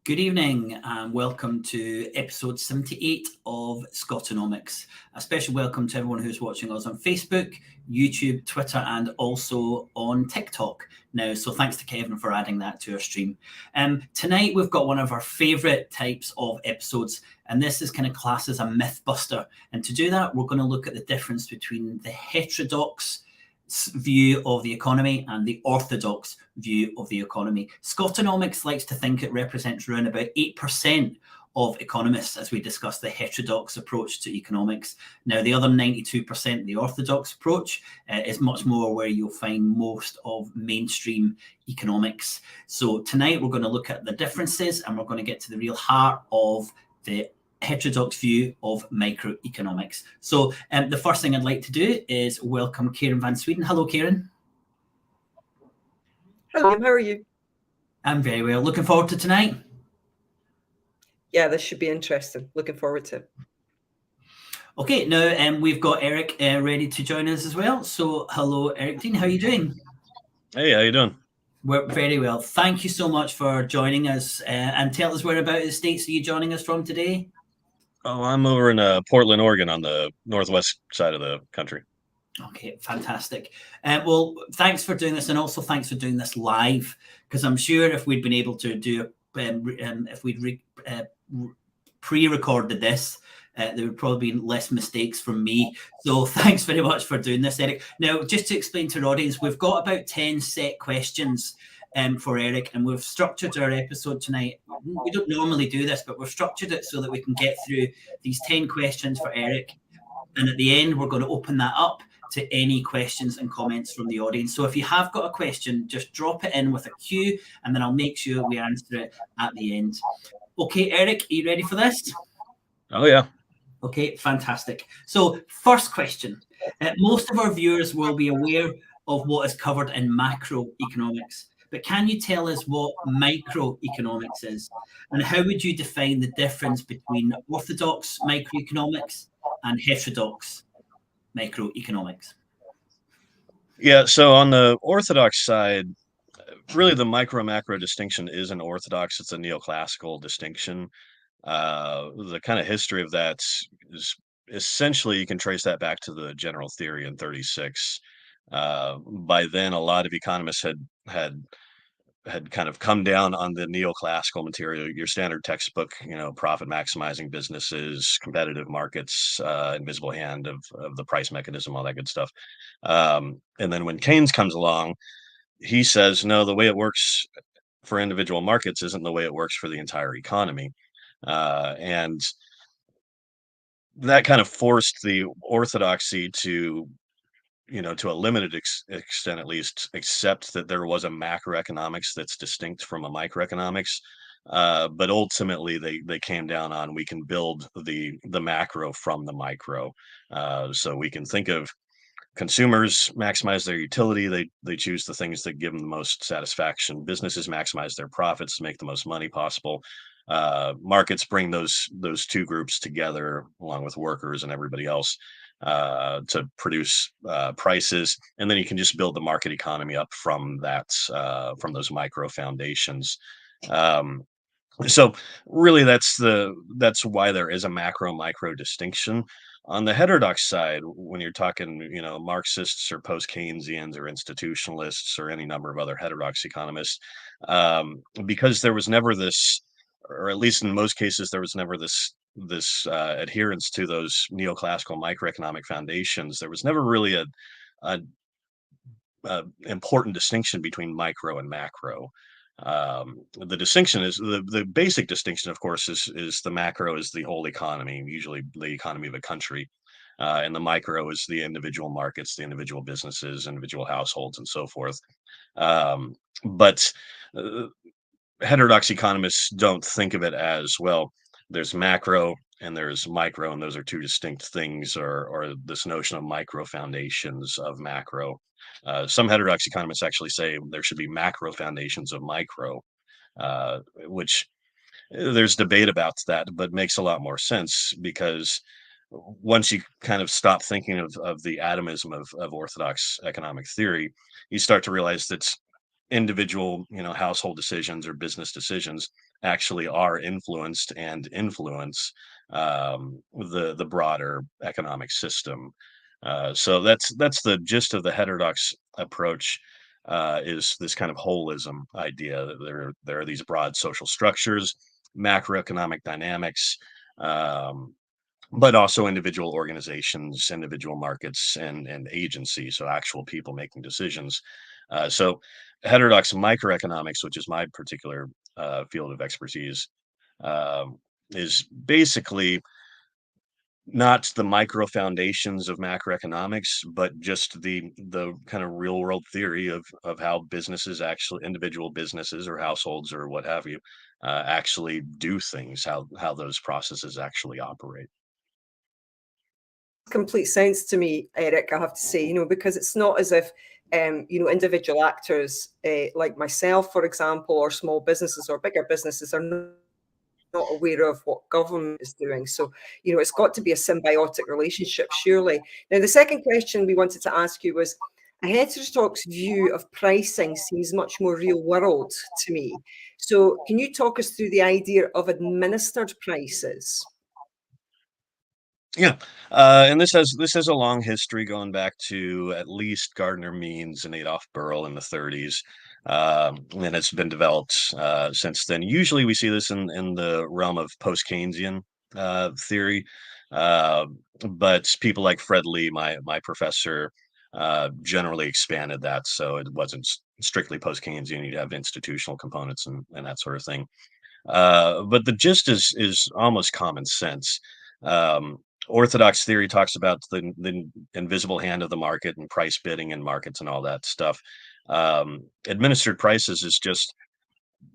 Good evening and welcome to episode 78 of SCOTONOMICS. A special welcome to everyone who's watching us on Facebook, YouTube, Twitter, and also on TikTok now. So thanks to Kevin for adding that to our stream. Tonight we've got one of our favourite types of episodes, and this is kind of classed as a myth buster. And to do that, we're going to look at the difference between the heterodox view of the economy and the orthodox view of the economy. Scotonomics likes to think it represents around about 8% of economists as we discuss the heterodox approach to economics. Now, the other 92%, the orthodox approach, is much more where you'll find most of mainstream economics. So tonight we're going to look at the differences and we're going to get to the real heart of the heterodox view of microeconomics. So the first thing I'd like to do is welcome Karen van Sweden. Hello, Karen. Hello, how are you? I'm very well. Looking forward to tonight. Yeah, this should be interesting. Looking forward to it. Okay, now we've got Eric ready to join us as well. So hello, Eric Dean. How are you doing? Hey, how you doing? We're very well. Thank you so much for joining us. And tell us whereabouts in the States are you joining us from today? Oh, I'm over in Portland, Oregon, on the northwest side of the country. Okay, fantastic. Well, thanks for doing this, and also thanks for doing this live, because I'm sure if we'd been able to do, if we'd pre-recorded this, there would probably be less mistakes from me. So thanks very much for doing this, Eric. Now, just to explain to our audience, we've got about 10 set questions for Eric, and we've structured our episode tonight. We don't normally do this, but we've structured it so that we can get through these 10 questions for Eric. And at the end, we're going to open that up to any questions and comments from the audience. So if you have got a question, just drop it in with a Q, and then I'll make sure we answer it at the end. Okay, Eric, are you ready for this? Oh, yeah. Okay, fantastic. So first question. Most of our viewers will be aware of what is covered in macroeconomics, but can you tell us what microeconomics is? And how would you define the difference between orthodox microeconomics and heterodox microeconomics? Yeah, so on the orthodox side, really the micro-macro distinction isn't orthodox. It's a neoclassical distinction. The kind of history of that is essentially you can trace that back to the general theory in 36. By then, a lot of economists had kind of come down on the neoclassical material, your standard textbook, profit maximizing businesses, competitive markets, invisible hand of the price mechanism, all that good stuff. And then when Keynes comes along, he says, no, the way it works for individual markets isn't the way it works for the entire economy. And that kind of forced the orthodoxy to to a limited extent at least, accept that there was a macroeconomics that's distinct from a microeconomics. But ultimately, they came down on we can build the macro from the micro. So we can think of consumers maximize their utility. They choose the things that give them the most satisfaction. Businesses maximize their profits to make the most money possible. Markets bring those two groups together along with workers and everybody else to produce prices, and then you can just build the market economy up from that, from those micro foundations. So really, that's why there is a macro micro distinction. On the heterodox side, when you're talking, Marxists or post-Keynesians or institutionalists or any number of other heterodox economists, because there was never this, or at least in most cases, there was never this adherence to those neoclassical microeconomic foundations. There was never really a important distinction between micro and macro. The distinction is the basic distinction, of course, is the macro is the whole economy, usually the economy of a country, and the micro is the individual markets, the individual businesses, individual households, and so forth. But heterodox economists don't think of it as, well, there's macro and there's micro, and those are two distinct things, or this notion of micro foundations of macro. Some heterodox economists actually say there should be macro foundations of micro, which there's debate about that, but makes a lot more sense, because once you kind of stop thinking of the atomism of orthodox economic theory, you start to realize that individual household decisions or business decisions actually are influenced and influence the broader economic system. So that's the gist of the heterodox approach. Is this kind of holism idea that there are these broad social structures, macroeconomic dynamics, um, but also individual organizations, individual markets, and agencies, so actual people making decisions. So heterodox microeconomics, which is my particular field of expertise, um, is basically not the micro foundations of macroeconomics, but just the kind of real world theory of how businesses, actually individual businesses or households or what have you, actually do things, how those processes actually operate. Complete sense to me, Eric, I have to say, because it's not as if, individual actors like myself, for example, or small businesses or bigger businesses are not aware of what government is doing. So, it's got to be a symbiotic relationship, surely. Now, the second question we wanted to ask you was, a heterodox view of pricing seems much more real world to me. So can you talk us through the idea of administered prices? Yeah, and this has a long history going back to at least Gardner Means and Adolf Burrell in the 30s, and it's been developed since then. Usually, we see this in the realm of post-Keynesian theory, uh, but people like Fred Lee, my professor, generally expanded that, so it wasn't strictly post-Keynesian. You'd have institutional components and that sort of thing. But the gist is almost common sense. Um, Orthodox theory talks about the invisible hand of the market and price bidding in markets and all that stuff. Administered prices is just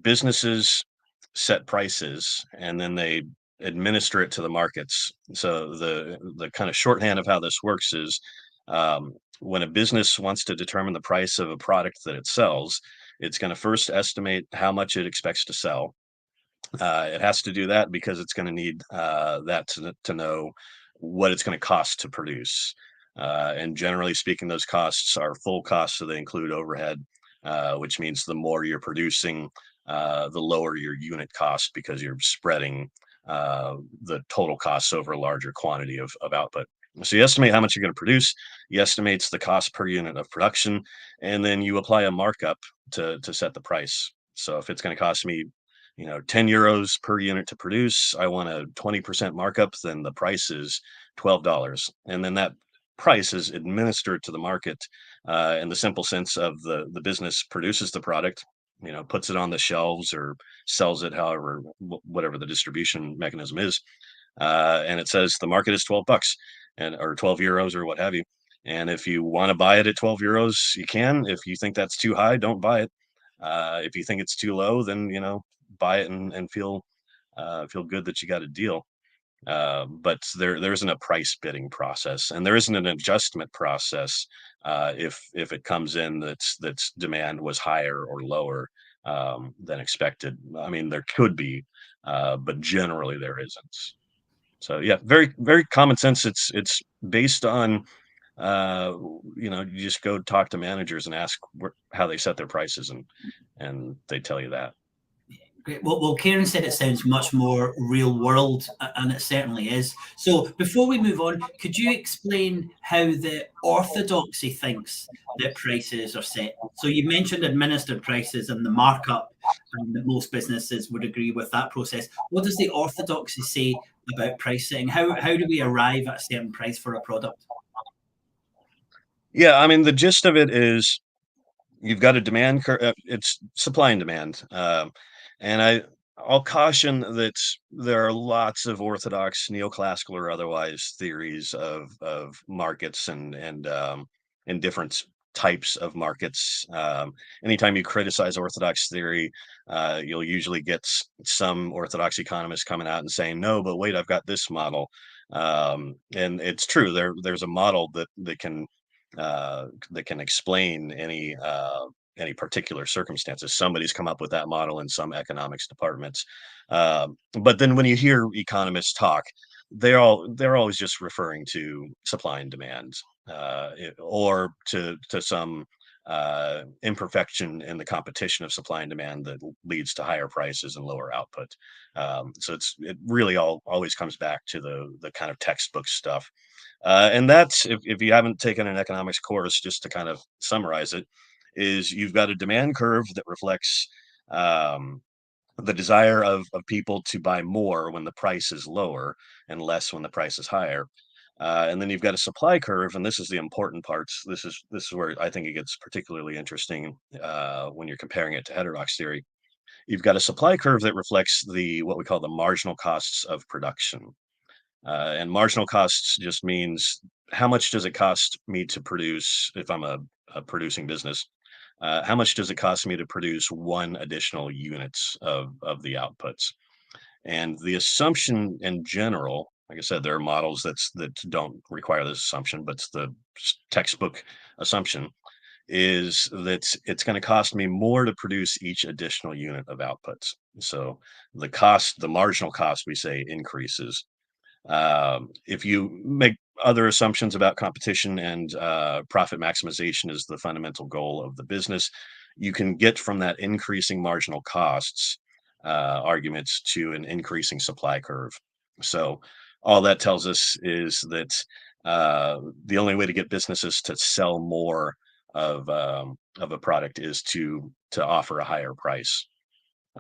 businesses set prices and then they administer it to the markets. So the kind of shorthand of how this works is when a business wants to determine the price of a product that it sells, it's going to first estimate how much it expects to sell. It has to do that because it's going to need that to know what it's going to cost to produce. And generally speaking, those costs are full costs, so they include overhead, which means the more you're producing, the lower your unit cost because you're spreading the total costs over a larger quantity of output. So you estimate how much you're going to produce, you estimate the cost per unit of production, and then you apply a markup to set the price. So if it's going to cost me 10 euros per unit to produce, I want a 20% markup, then the price is $12. And then that price is administered to the market in the simple sense of the business produces the product, puts it on the shelves or sells it, however, whatever the distribution mechanism is. And it says the market is $12 or 12 euros or what have you. And if you want to buy it at 12 euros, you can. If you think that's too high, don't buy it. If you think it's too low, then buy it and feel good that you got a deal. But there isn't a price bidding process, and there isn't an adjustment process if it comes in that's demand was higher or lower than expected. I mean, there could be, but generally there isn't. So yeah, very very common sense. It's based on you just go talk to managers and ask how they set their prices, and they tell you that. Great. Well, Karen said it sounds much more real world, and it certainly is. So, before we move on, could you explain how the orthodoxy thinks that prices are set? So, you mentioned administered prices and the markup, and that most businesses would agree with that process. What does the orthodoxy say about pricing? How do we arrive at a certain price for a product? Yeah, I mean, the gist of it is you've got a demand it's supply and demand, and I'll caution that there are lots of orthodox neoclassical or otherwise theories of markets and different types of markets. Anytime you criticize orthodox theory, you'll usually get some orthodox economists coming out and saying, no, but wait, I've got this model. And it's true, there's a model that can explain any particular circumstances. Somebody's come up with that model in some economics departments. But then when you hear economists talk, they're always just referring to supply and demand, or to some imperfection in the competition of supply and demand that leads to higher prices and lower output. So it really always comes back to the kind of textbook stuff. And that's, if you haven't taken an economics course, just to kind of summarize it, is you've got a demand curve that reflects the desire of people to buy more when the price is lower and less when the price is higher. And then you've got a supply curve, and this is the important parts. This is where I think it gets particularly interesting when you're comparing it to heterodox theory. You've got a supply curve that reflects what we call the marginal costs of production. And marginal costs just means how much does it cost me to produce, if I'm a producing business, how much does it cost me to produce one additional units of the outputs? And the assumption in general, like I said, there are models that don't require this assumption, but the textbook assumption is that it's going to cost me more to produce each additional unit of outputs. So the marginal cost, we say, increases. If you make other assumptions about competition and profit maximization is the fundamental goal of the business, you can get from that increasing marginal costs arguments to an increasing supply curve. So all that tells us is that the only way to get businesses to sell more of a product is to offer a higher price.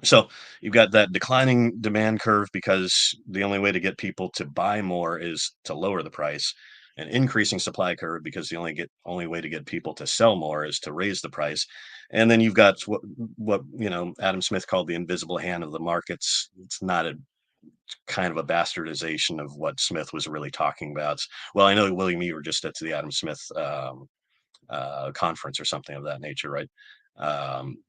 So you've got that declining demand curve because the only way to get people to buy more is to lower the price, an increasing supply curve because the only way to get people to sell more is to raise the price. And then you've got what Adam Smith called the invisible hand of the markets. It's not a kind of a bastardization of what Smith was really talking about. Well, I know, William, you were just at the Adam Smith conference or something of that nature, right?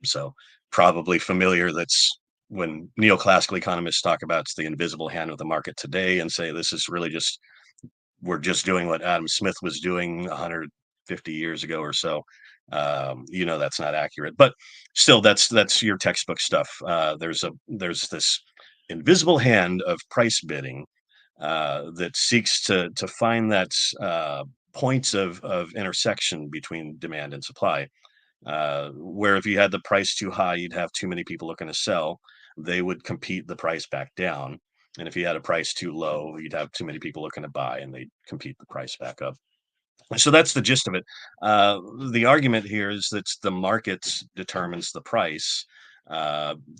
So probably familiar. That's when neoclassical economists talk about the invisible hand of the market today and say this is really we're just doing what Adam Smith was doing 150 years ago or so. That's not accurate, but still that's your textbook stuff. There's this invisible hand of price bidding that seeks to find that points of intersection between demand and supply. Where if you had the price too high, you'd have too many people looking to sell. They would compete the price back down. And if you had a price too low, you'd have too many people looking to buy and they'd compete the price back up. So that's the gist of it. The argument here is that the market determines the price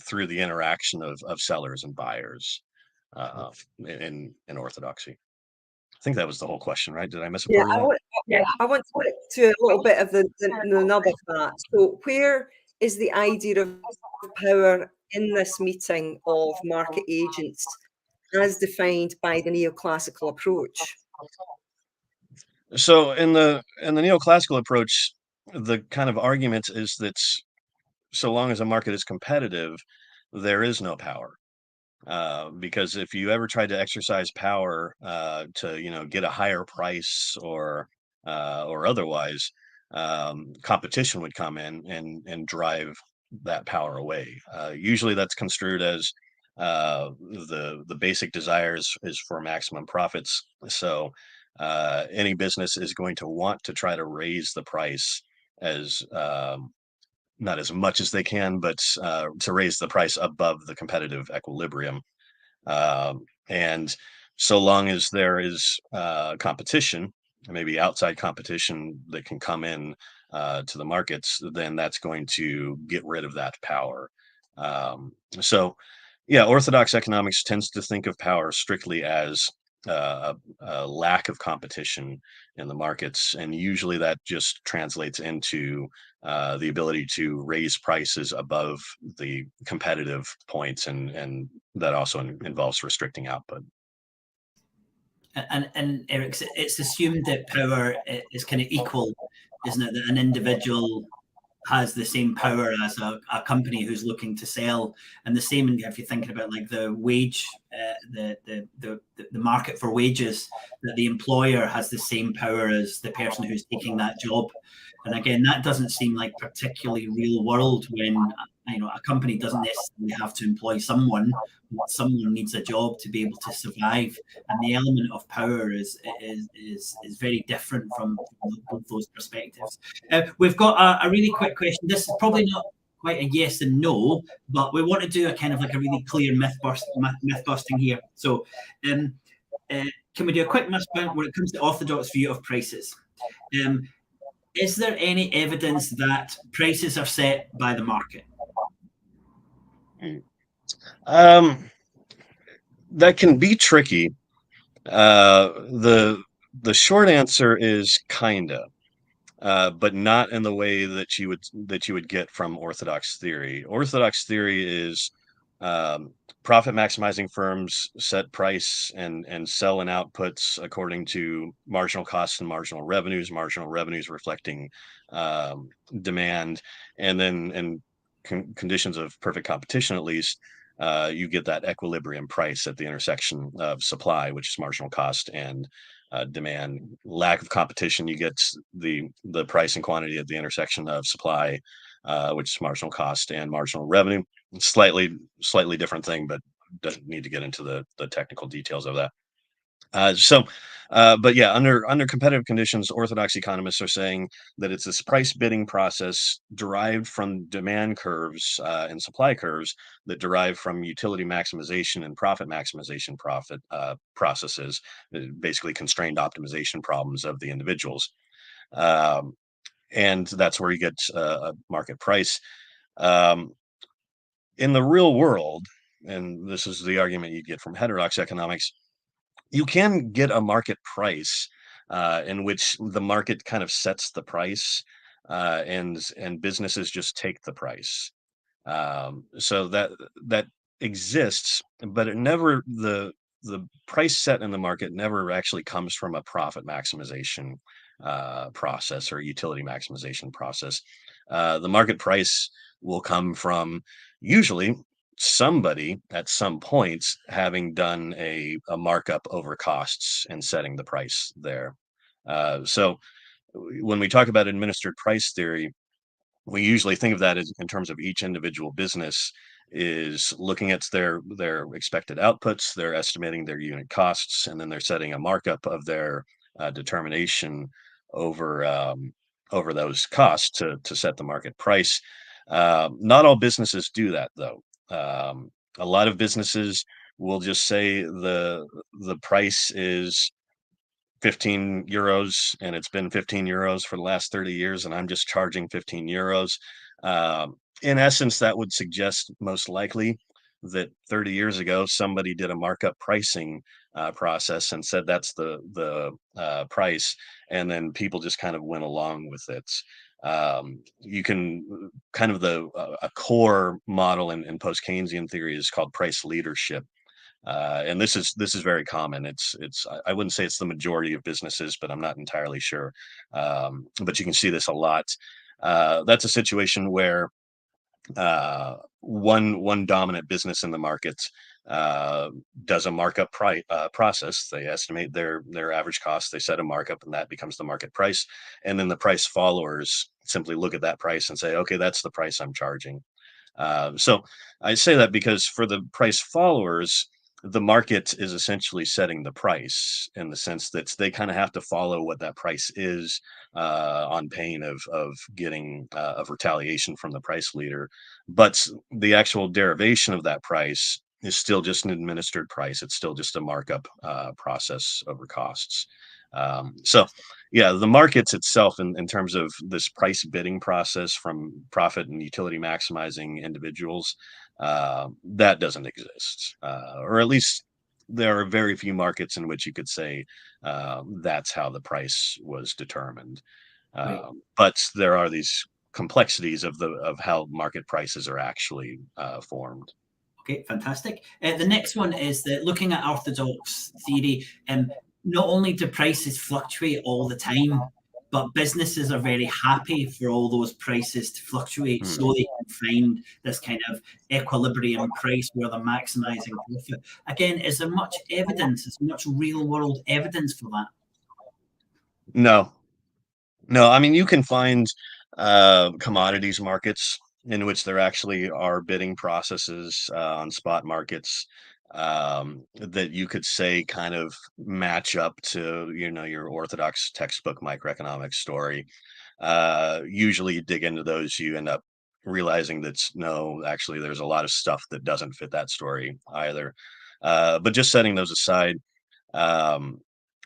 through the interaction of sellers and buyers in orthodoxy. I think that was the whole question, right? Did I miss a part of that? I want to get to a little bit of the nub of that. So where is the idea of power in this meeting of market agents as defined by the neoclassical approach? So in the neoclassical approach, the kind of argument is that so long as a market is competitive, there is no power. Because if you ever tried to exercise power to get a higher price or otherwise, competition would come in and drive that power away. Usually that's construed as the basic desires is for maximum profits. So any business is going to want to try to raise the price as not as much as they can, but to raise the price above the competitive equilibrium. And so long as there is competition, maybe outside competition that can come in to the markets, then that's going to get rid of that power. So, yeah, orthodox economics tends to think of power strictly as a lack of competition in the markets, and usually that just translates into the ability to raise prices above the competitive points, and that also involves restricting output. And Eric, it's assumed that power is kind of equal, isn't it? That an individual has the same power as a company who's looking to sell, and the same if you're thinking about like the wage, the market for wages, that the employer has the same power as the person who's taking that job. And again, that doesn't seem like particularly real world when a company doesn't necessarily have to employ someone, but someone needs a job to be able to survive. And the element of power is very different from both those perspectives. We've got a really quick question. This is probably not quite a yes and no, but we want to do a kind of like a really clear myth busting here. So can we do a quick myth busting when it comes to orthodox view of prices? Is there any evidence that prices are set by the market? That can be tricky. The short answer is kinda, but not in the way that you would get from orthodox theory. Orthodox theory is profit maximizing firms set price and sell in outputs according to marginal costs and marginal revenues reflecting demand, and then in conditions of perfect competition, at least, you get that equilibrium price at the intersection of supply, which is marginal cost, and demand. Lack of competition, you get the price and quantity at the intersection of supply, which is marginal cost and marginal revenue. Slightly different thing, but doesn't need to get into the technical details of that. But yeah, under competitive conditions, orthodox economists are saying that it's this price bidding process derived from demand curves and supply curves that derive from utility maximization and profit maximization processes, basically constrained optimization problems of the individuals. And that's where you get a market price. In the real world, and this is the argument you'd get from heterodox economics, you can get a market price in which the market kind of sets the price, and businesses just take the price. So that exists, but it never the price set in the market never actually comes from a profit maximization process or utility maximization process. The market price will come from usually somebody at some point having done a markup over costs and setting the price there. So when we talk about administered price theory, we usually think of that as in terms of each individual business is looking at their expected outputs, they're estimating their unit costs, and then they're setting a markup of their determination over over those costs to set the market price. Not all businesses do that, though. A lot of businesses will just say the price is 15 euros, and it's been 15 euros for the last 30 years, and I'm just charging 15 euros. In essence, that would suggest most likely that 30 years ago, somebody did a markup pricing process and said that's the price, and then people just kind of went along with it. You can kind of a core model in post Keynesian theory is called price leadership. And this is very common. I wouldn't say it's the majority of businesses, but I'm not entirely sure. But you can see this a lot. That's a situation where one dominant business in the market does a markup process. They estimate their average cost. They set a markup, and that becomes the market price. And then the price followers simply look at that price and say, okay, that's the price I'm charging. So I say that because for the price followers, the market is essentially setting the price in the sense that they kind of have to follow what that price is on pain of getting of retaliation from the price leader. But the actual derivation of that price is still just an administered price. It's still just a markup process over costs. So yeah, the markets itself in terms of this price bidding process from profit and utility maximizing individuals, that doesn't exist. Or at least there are very few markets in which you could say that's how the price was determined. Right. But there are these complexities of how market prices are actually formed. Okay, fantastic. The next one is that looking at orthodox theory, not only do prices fluctuate all the time, but businesses are very happy for all those prices to fluctuate so they can find this kind of equilibrium price where they're maximizing profit. Again, is there much evidence, is much real world evidence for that? No, I mean, you can find commodities markets in which there actually are bidding processes on spot markets that you could say kind of match up to, your orthodox textbook microeconomics story. Usually you dig into those, you end up realizing that no, actually there's a lot of stuff that doesn't fit that story either. But just setting those aside, um,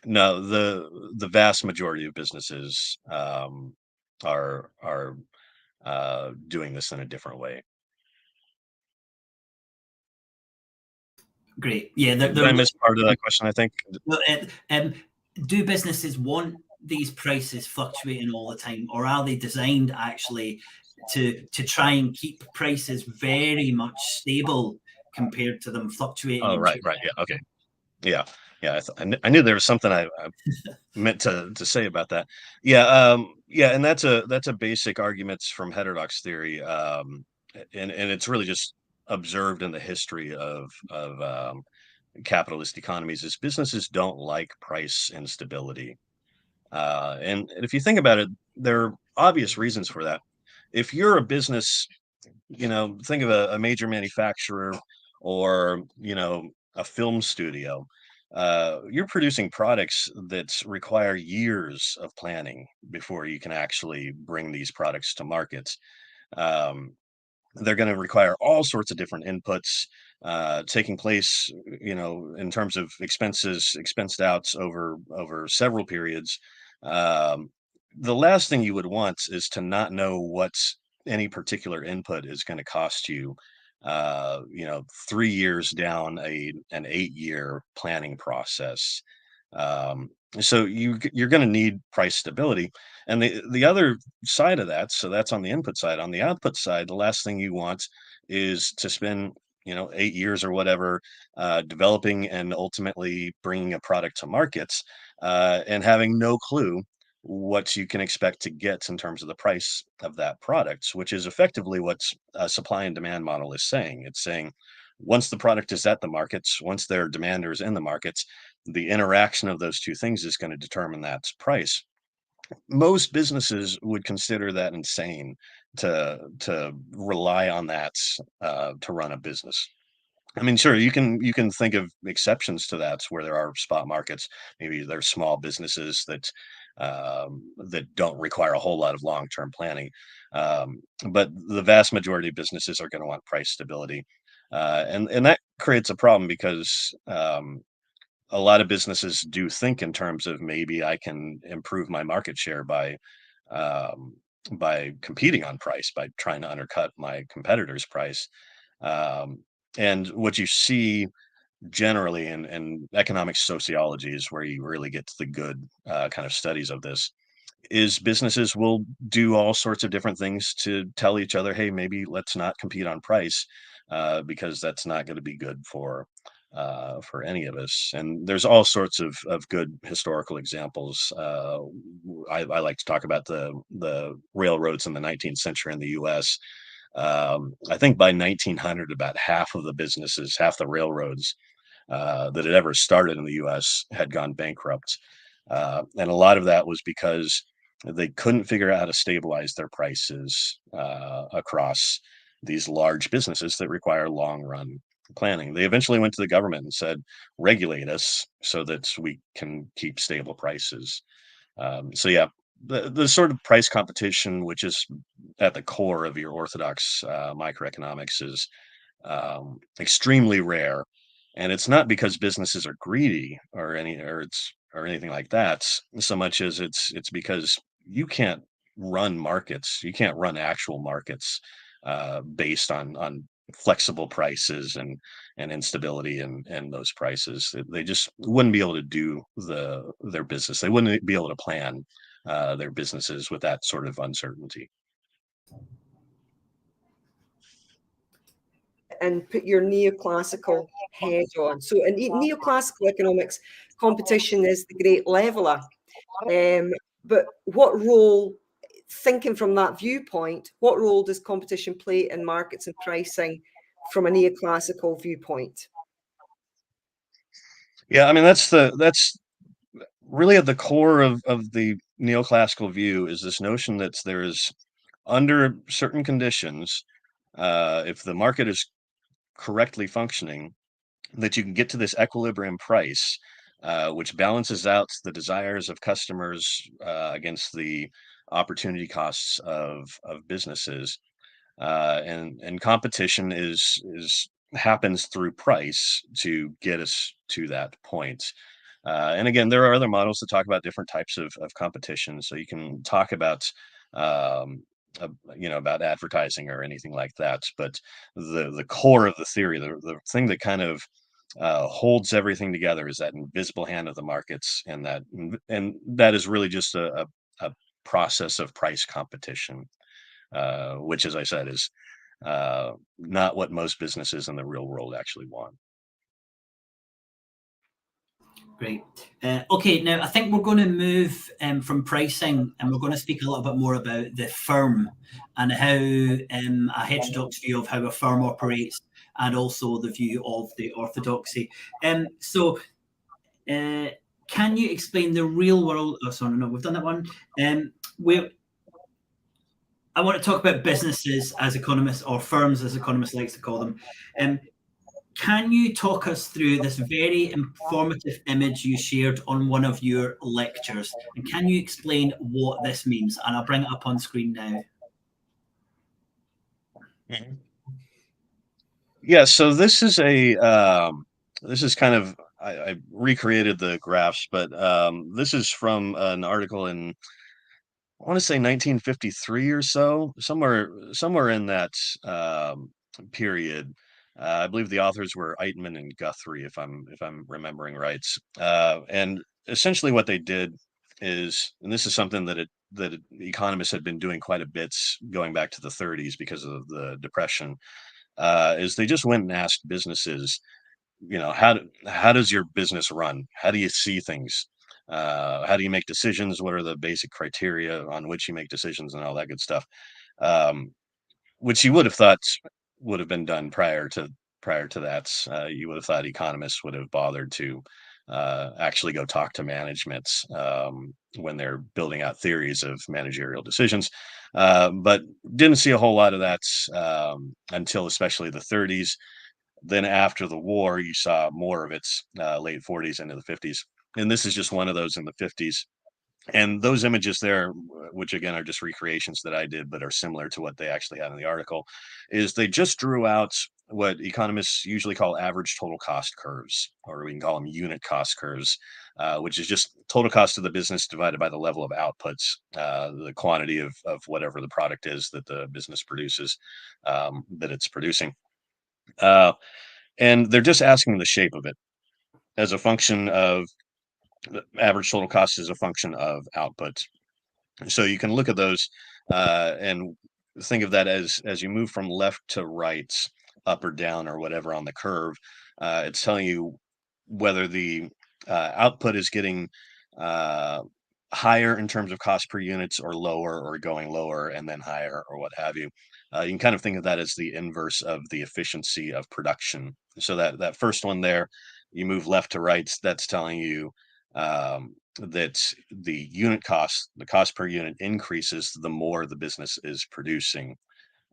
no, the vast majority of businesses are doing this in a different way. Great. Yeah. Did I miss part of that question, I think? Do businesses want these prices fluctuating all the time, or are they designed actually to try and keep prices very much stable compared to them fluctuating? Oh, right. Yeah. Okay. Yeah. I knew there was something I meant to say about that. Yeah, and that's a basic argument from heterodox theory, and it's really just observed in the history of capitalist economies is businesses don't like price instability. And if you think about it, there are obvious reasons for that. If you're a business, think of a major manufacturer or, a film studio. You're producing products that require years of planning before you can actually bring these products to market. Um, they're going to require all sorts of different inputs taking place, in terms of expensed outs over several periods. um, the last thing you would want is to not know what any particular input is going to cost you 3 years down an 8-year planning process. um, so you're going to need price stability. And the other side of that, so that's on the input side. On the output side, the last thing you want is to spend 8 years or whatever developing and ultimately bringing a product to markets and having no clue what you can expect to get in terms of the price of that product, which is effectively what a supply and demand model is saying. It's saying once the product is at the markets, once their demand is in the markets, the interaction of those two things is going to determine that price. Most businesses would consider that insane to rely on that to run a business. I mean, sure, you can think of exceptions to that where there are spot markets. Maybe there's small businesses that don't require a whole lot of long-term planning. But the vast majority of businesses are going to want price stability, and that creates a problem because a lot of businesses do think in terms of maybe I can improve my market share um, by competing on price, by trying to undercut my competitor's price. Um, and what you see generally in economic sociology is where you really get to the good kind of studies of this is businesses will do all sorts of different things to tell each other, hey, maybe let's not compete on price because that's not going to be good for any of us. And there's all sorts of good historical examples. I like to talk about the railroads in the 19th century in the U.S. I think by 1900, about half of the businesses, half the railroads that had ever started in the U.S. had gone bankrupt. And a lot of that was because they couldn't figure out how to stabilize their prices across these large businesses that require long run planning. They eventually went to the government and said, regulate us so that we can keep stable prices. So, yeah, the sort of price competition, which is at the core of your orthodox microeconomics, is extremely rare. And it's not because businesses are greedy or anything like that, so much as it's because you can't run markets, you can't run actual markets based on flexible prices and instability and those prices. They just wouldn't be able to do their business. They wouldn't be able to plan their businesses with that sort of uncertainty. And put your neoclassical head on. So in neoclassical economics, competition is the great leveler. But what role, thinking from that viewpoint, what role does competition play in markets and pricing from a neoclassical viewpoint? Yeah, I mean that's really at the core of the neoclassical view is this notion that there is under certain conditions, if the market is correctly functioning, that you can get to this equilibrium price, which balances out the desires of customers against the opportunity costs of businesses, and competition is happens through price to get us to that point. And again, there are other models that talk about different types of competition. So you can talk about, about advertising or anything like that. But the core of the theory, the thing that kind of holds everything together, is that invisible hand of the markets, and that is really just a process of price competition, which, as I said, is not what most businesses in the real world actually want. Great. Okay, now I think we're going to move from pricing, and we're going to speak a little bit more about the firm and how a heterodox view of how a firm operates, and also the view of the orthodoxy. So can you explain the real world? Oh, sorry, no, we've done that one. I want to talk about businesses as economists, or firms as economists likes to call them. Can you talk us through this very informative image you shared on one of your lectures? And can you explain what this means? And I'll bring it up on screen now. Mhm. Yeah, so this is kind of, I recreated the graphs, but this is from an article in, I want to say 1953 or so, somewhere in that period. I believe the authors were Eitman and Guthrie, if I'm remembering right. And essentially, what they did is, and this is something that economists had been doing quite a bit going back to the 30s because of the Depression, is they just went and asked businesses, how does your business run? How do you see things? How do you make decisions? What are the basic criteria on which you make decisions, and all that good stuff? Um, which you would have thought would have been done prior to that. You would have thought economists would have bothered to actually go talk to management when they're building out theories of managerial decisions, but didn't see a whole lot of that until especially the 30s. Then after the war, you saw more of its late 40s into the 50s. And this is just one of those in the 50s. And those images there, which again are just recreations that I did, but are similar to what they actually had in the article, is they just drew out what economists usually call average total cost curves, or we can call them unit cost curves, which is just total cost of the business divided by the level of outputs, the quantity of whatever the product is that the business produces, that it's producing. Uh, and they're just asking the shape of it as a function of the average total cost is a function of output. So you can look at those and think of that as you move from left to right, up or down or whatever on the curve. It's telling you whether the output is getting uh, higher in terms of cost per units, or lower, or going lower and then higher, or what have you. You can kind of think of that as the inverse of the efficiency of production. So that first one there, you move left to right, that's telling you that the unit cost, the cost per unit, increases the more the business is producing.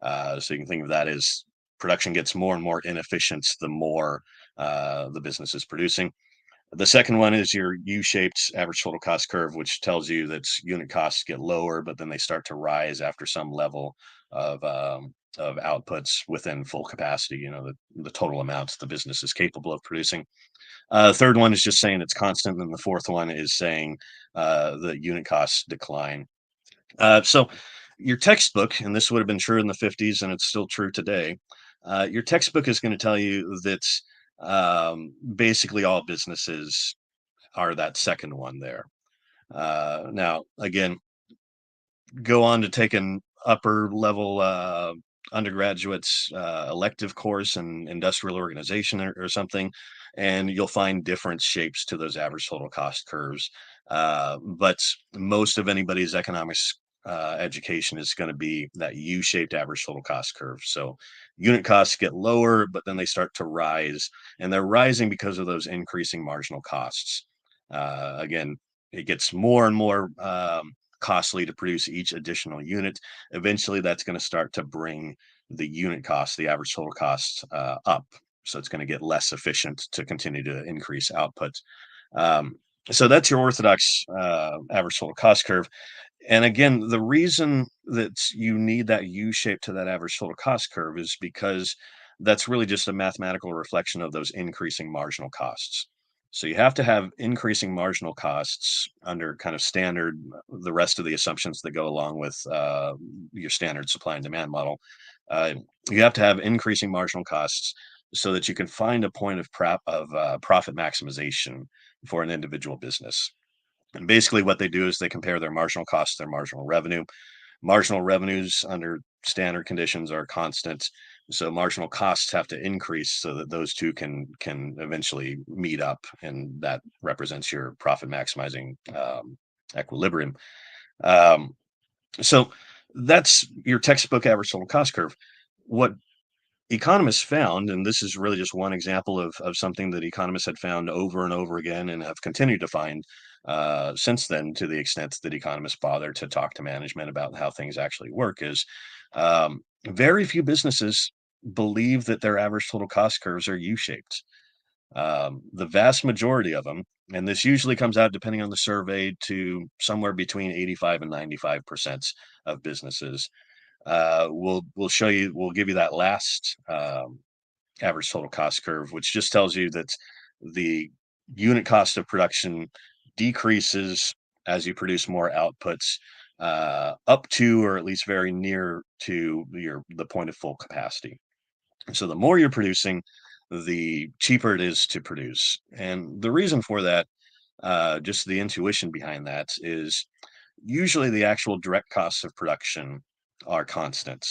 So you can think of that as production gets more and more inefficient the more the business is producing. The second one is your U-shaped average total cost curve, which tells you that unit costs get lower, but then they start to rise after some level of outputs within full capacity. The total amounts the business is capable of producing. Third one is just saying it's constant, and the fourth one is saying the unit costs decline. So your textbook, and this would have been true in the 50s, and it's still true today. Your textbook is going to tell you that basically all businesses are that second one there. Now, again, go on to take an upper level undergraduate's elective course in industrial organization or something, and you'll find different shapes to those average total cost curves. But most of anybody's economics education is going to be that U-shaped average total cost curve. So unit costs get lower, but then they start to rise, and they're rising because of those increasing marginal costs. Again, it gets more and more costly to produce each additional unit, eventually that's going to start to bring the unit cost, the average total cost, up. So it's going to get less efficient to continue to increase output. So that's your orthodox average total cost curve. And again, the reason that you need that U shape to that average total cost curve is because that's really just a mathematical reflection of those increasing marginal costs. So you have to have increasing marginal costs under kind of standard, the rest of the assumptions that go along with your standard supply and demand model. You have to have increasing marginal costs so that you can find a point of profit maximization for an individual business. And basically what they do is they compare their marginal cost to their marginal revenue. Marginal revenues under standard conditions are constant. So marginal costs have to increase so that those two can eventually meet up. And that represents your profit maximizing equilibrium. So that's your textbook average total cost curve. What economists found, and this is really just one example of something that economists had found over and over again and have continued to find since then, to the extent that economists bother to talk to management about how things actually work, is very few businesses believe that their average total cost curves are U-shaped. The vast majority of them, and this usually comes out depending on the survey to somewhere between 85 and 95% of businesses, we'll give you that last average total cost curve, which just tells you that the unit cost of production decreases as you produce more outputs up to, or at least very near to, the point of full capacity. So the more you're producing, the cheaper it is to produce. And the reason for that, just the intuition behind that, is usually the actual direct costs of production are constant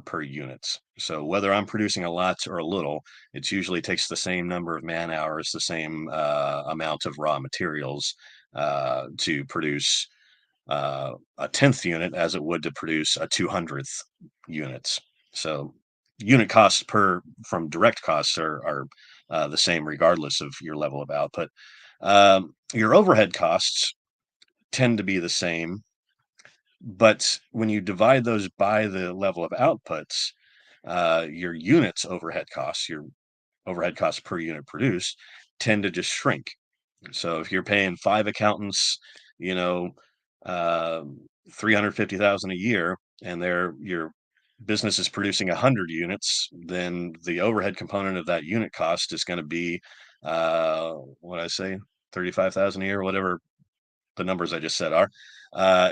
per units. So whether I'm producing a lot or a little, it usually takes the same number of man hours, the same amount of raw materials to produce a 10th unit as it would to produce a 200th units. So unit costs from direct costs are the same regardless of your level of output. Your overhead costs tend to be the same, but when you divide those by the level of outputs, your units overhead costs, your overhead costs per unit produced, tend to just shrink. So if you're paying 5 accountants, you know, 350,000 a year, and your business is producing 100 units, then the overhead component of that unit cost is going to be, what I say, 35,000 a year, whatever the numbers I just said are.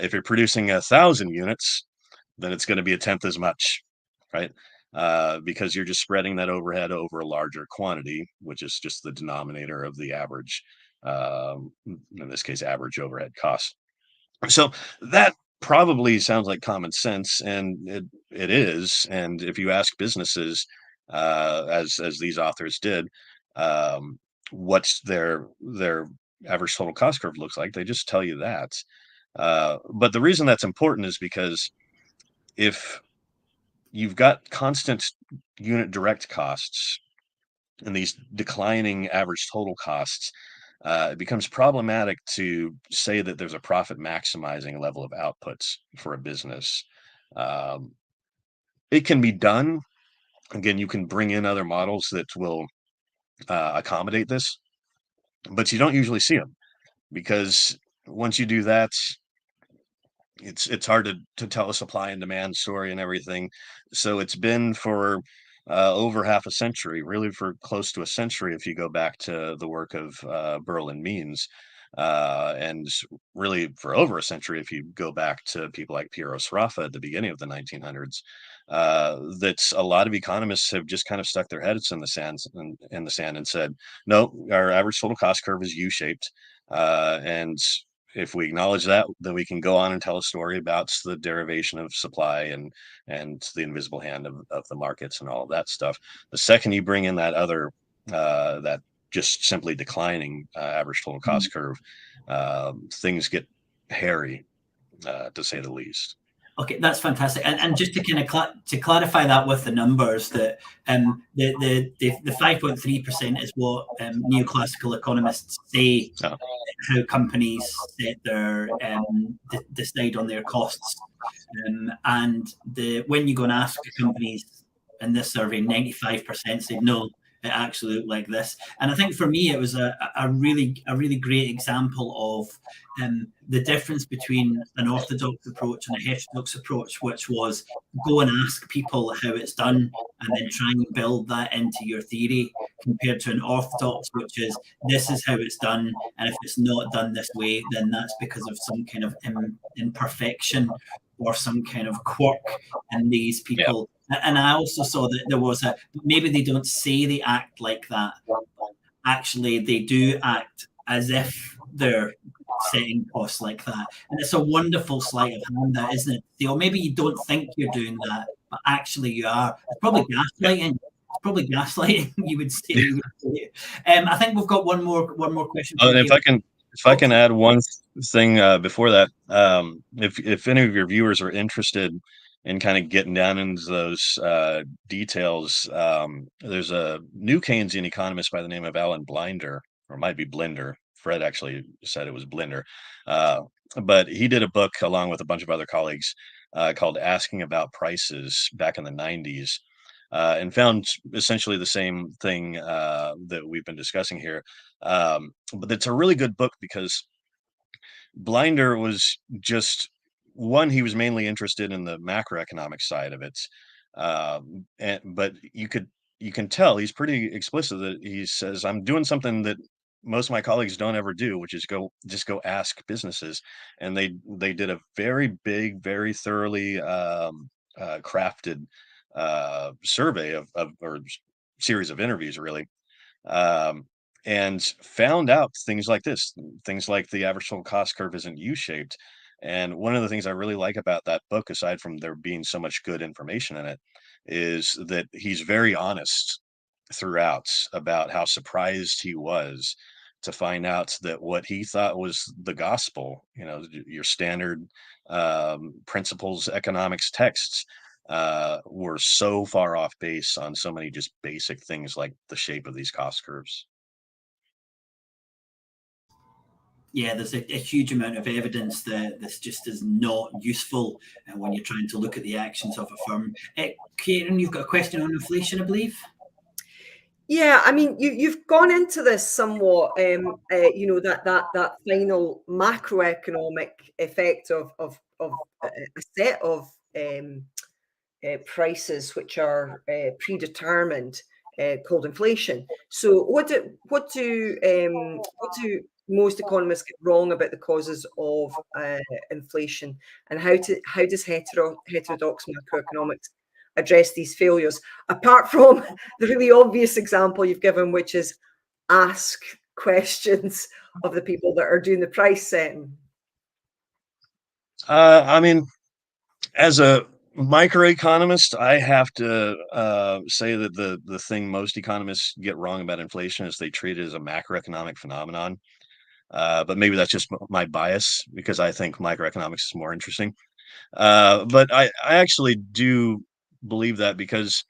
If you're producing 1,000 units, then it's going to be a tenth as much, right? Because you're just spreading that overhead over a larger quantity, which is just the denominator of the average, in this case, average overhead cost. So that probably sounds like common sense, and it is. And if you ask businesses, as these authors did, what's their average total cost curve looks like, they just tell you that. But the reason that's important is because if you've got constant unit direct costs and these declining average total costs, it becomes problematic to say that there's a profit maximizing level of outputs for a business. It can be done. Again, you can bring in other models that will accommodate this, but you don't usually see them, because once you do that, it's hard to tell a supply and demand story and everything. So it's been for over half a century, really for close to a century, if you go back to the work of Burl and Means, and really for over a century if you go back to people like Piero Sraffa at the beginning of the 1900s. That a lot of economists have just kind of stuck their heads in the sand and said, no, our average total cost curve is U-shaped, and if we acknowledge that, then we can go on and tell a story about the derivation of supply and the invisible hand of the markets and all of that stuff. The second you bring in that other, that just simply declining average total cost curve, things get hairy, to say the least. Okay, that's fantastic. And just to kind of to clarify that with the numbers, that the 5.3% is what neoclassical economists say Oh, how companies set their decide on their costs. And when you go and ask companies in this survey, 95% say no, it actually looked like this. And I think for me, it was a really great example of the difference between an orthodox approach and a heterodox approach, which was go and ask people how it's done and then try and build that into your theory, compared to an orthodox, which is this is how it's done, and if it's not done this way, then that's because of some kind of imperfection or some kind of quirk in these yeah. people. And I also saw that there was maybe they don't say they act like that, but actually they do act as if they're setting costs like that. And it's a wonderful sleight of hand, that, isn't it? Or maybe you don't think you're doing that, but actually you are. It's probably gaslighting. It's probably gaslighting, you would say. I think we've got one more question. Oh, and if I can add one thing before that, if any of your viewers are interested in kind of getting down into those details, there's a new Keynesian economist by the name of Alan Blinder, or it might be Blinder. Fred actually said it was Blinder, but he did a book along with a bunch of other colleagues called "Asking About Prices" back in the 90s. And found essentially the same thing that we've been discussing here. But it's a really good book because Blinder was just one, he was mainly interested in the macroeconomic side of it. But you can tell he's pretty explicit that he says, I'm doing something that most of my colleagues don't ever do, which is go ask businesses. And they did a very big, very thoroughly crafted survey of or series of interviews, really, um, and found out things like this, things like the average total cost curve isn't U-shaped. And one of the things I really like about that book, aside from there being so much good information in it, is that he's very honest throughout about how surprised he was to find out that what he thought was the gospel, your standard principles economics texts, were so far off base on so many just basic things like the shape of these cost curves. Yeah, there's a huge amount of evidence that this just is not useful when you're trying to look at the actions of a firm. Kieran, you've got a question on inflation, I believe. Yeah, I mean, you've gone into this somewhat, that final macroeconomic effect of a set of prices which are predetermined, called inflation. So, what do most economists get wrong about the causes of inflation, and how does heterodox macroeconomics address these failures, apart from the really obvious example you've given, which is ask questions of the people that are doing the price setting? I mean, as a microeconomist, I have to say that the thing most economists get wrong about inflation is they treat it as a macroeconomic phenomenon. But maybe that's just my bias because I think microeconomics is more interesting. But I actually do believe that because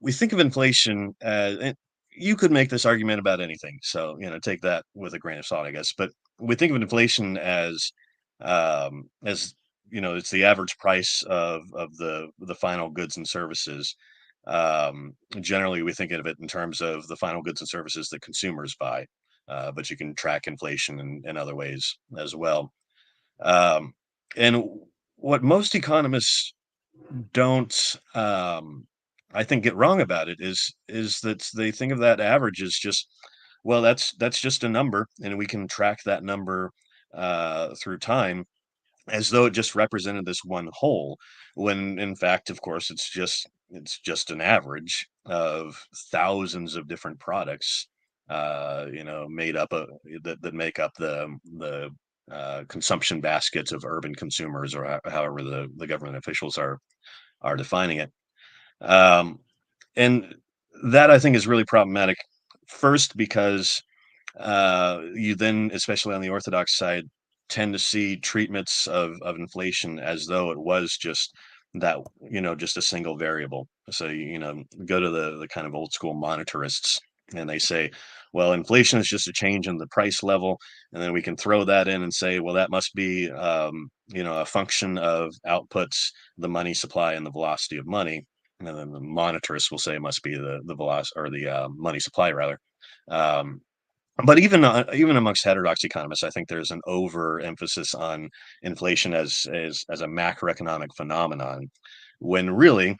we think of inflation as, and you could make this argument about anything. So, take that with a grain of salt, I guess. But we think of inflation as it's the average price of the final goods and services. Generally, we think of it in terms of the final goods and services that consumers buy, but you can track inflation in other ways as well. Um, and what most economists don't, I think, get wrong about it is that they think of that average as just, well, that's just a number, and we can track that number through time, as though it just represented this one whole, when in fact, of course, it's just an average of thousands of different products, made up of that make up the consumption baskets of urban consumers, or however the government officials are defining it. Um, and that, I think, is really problematic. First, because you then, especially on the orthodox side, tend to see treatments of inflation as though it was just that, just a single variable. So, go to the kind of old school monetarists, and they say, well, inflation is just a change in the price level. And then we can throw that in and say, well, that must be, a function of outputs, the money supply, and the velocity of money. And then the monetarists will say it must be the velocity, or the money supply rather. But even amongst heterodox economists, I think there's an overemphasis on inflation as a macroeconomic phenomenon, when really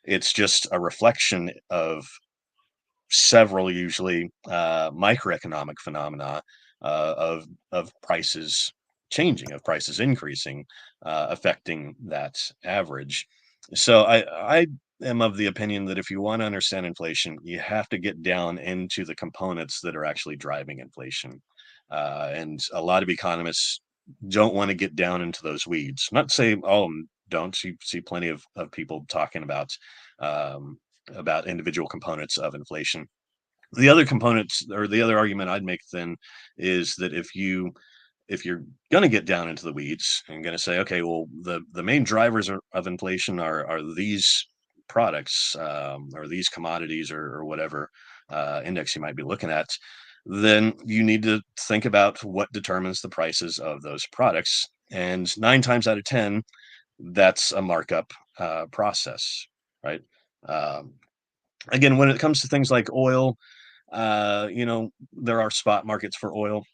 it's just a reflection of several, usually microeconomic phenomena, of prices changing, of prices increasing, affecting that average. So I am of the opinion that if you want to understand inflation, you have to get down into the components that are actually driving inflation. And a lot of economists don't want to get down into those weeds. Not to say all of them don't. You see plenty of people talking about individual components of inflation. The other components, or the other argument I'd make then, is that if you're going to get down into the weeds and going to say, okay, well, the main drivers of inflation are these products, or these commodities, or whatever index you might be looking at, then you need to think about what determines the prices of those products. And 9 times out of 10, that's a markup process, right? Um, Again, when it comes to things like oil, there are spot markets for oil.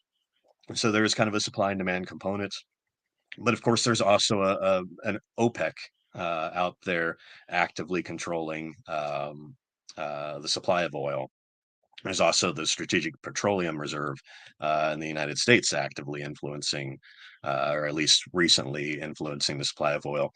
So there is kind of a supply and demand component. But of course, there's also an OPEC out there actively controlling the supply of oil. There's also the Strategic Petroleum Reserve in the United States actively influencing, or at least recently influencing, the supply of oil.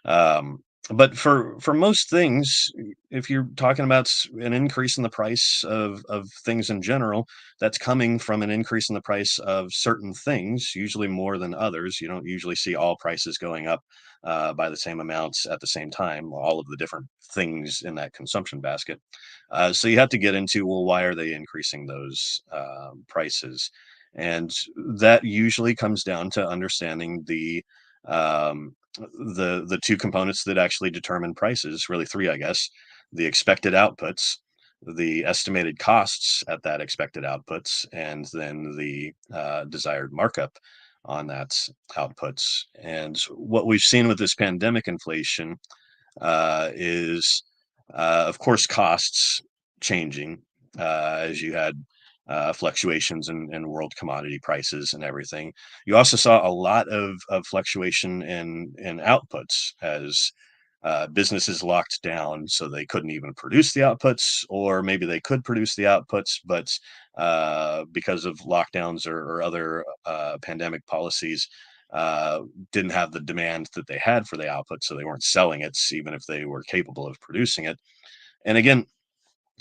Um, but for most things, if you're talking about an increase in the price of things in general, that's coming from an increase in the price of certain things, usually more than others. You don't usually see all prices going up by the same amounts at the same time, all of the different things in that consumption basket. So you have to get into, well, why are they increasing those prices? And that usually comes down to understanding the two components that actually determine prices, really three, I guess: the expected outputs, the estimated costs at that expected outputs, and then the desired markup on that outputs. And what we've seen with this pandemic inflation is, of course, costs changing as you had fluctuations in world commodity prices and everything. You also saw a lot of fluctuation in outputs as businesses locked down, so they couldn't even produce the outputs, or maybe they could produce the outputs, but because of lockdowns or other pandemic policies, didn't have the demand that they had for the output, so they weren't selling it, even if they were capable of producing it. And again,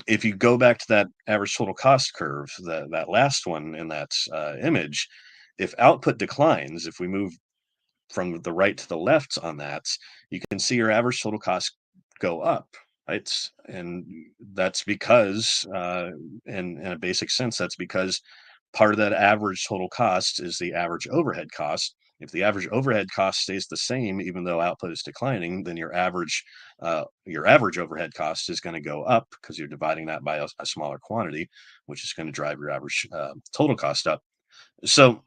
if you go back to that average total cost curve, that last one in that image, if output declines, if we move from the right to the left on that, you can see your average total cost go up, right? And that's because, in a basic sense, that's because part of that average total cost is the average overhead cost. If the average overhead cost stays the same, even though output is declining, then your average overhead cost is going to go up, because you're dividing that by a smaller quantity, which is going to drive your average total cost up. So